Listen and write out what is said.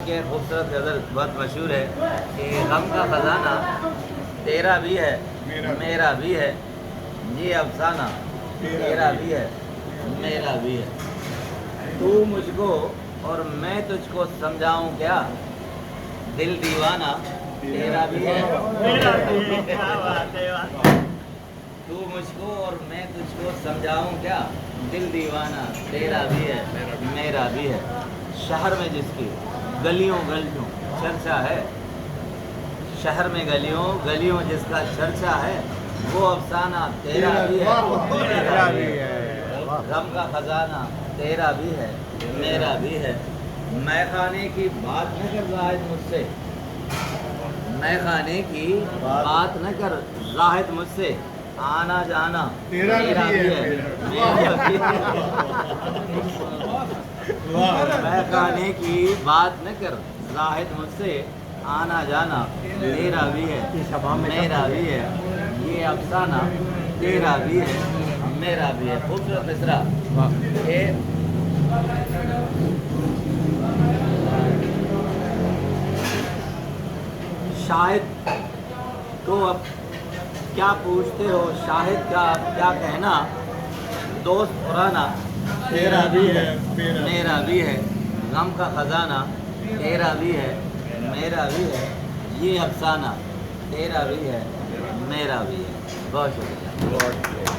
کے خوبصورت غزل بہت مشہور ہے کہ غم کا خزانہ تیرا بھی ہے میرا بھی ہے، یہ افسانہ تیرا بھی ہے میرا بھی ہے، تو مجھ کو اور میں تجھ کو سمجھاؤں کیا، دل دیوانہ تیرا بھی ہے تو مجھ کو اور میں تجھ کو سمجھاؤں کیا، دل دیوانہ تیرا بھی ہے میرا بھی ہے، شہر میں جس کی گلیوں گلیوں چرچا ہے، شہر میں گلیوں گلیوں جس کا چرچا ہے، وہ افسانہ تیرا بھی ہے میرا بھی ہے، غم کا خزانہ تیرا بھی ہے میرا بھی ہے، میں خانے کی بات نہ کر زاہد مجھ سے، میں خانے کی بات نہ کر زاہد مجھ سے، آنا جانا تیرا بھی ہے میرا بھی ہے، میں خانے کی بات نہ کر زاہد مجھ سے، آنا جانا تیرا بھی ہے میرا بھی ہے، یہ افسانہ تیرا بھی ہے میرا بھی ہے۔ خوبصورت مصرع کہ شاہد کو اب کیا پوچھتے ہو، شاہد کا اب کیا کہنا، دوست پرانا تیرا بھی ہے میرا بھی ہے، غم کا خزانہ تیرا بھی ہے میرا بھی ہے، یہ افسانہ تیرا بھی ہے میرا بھی ہے۔ بہت شکریہ۔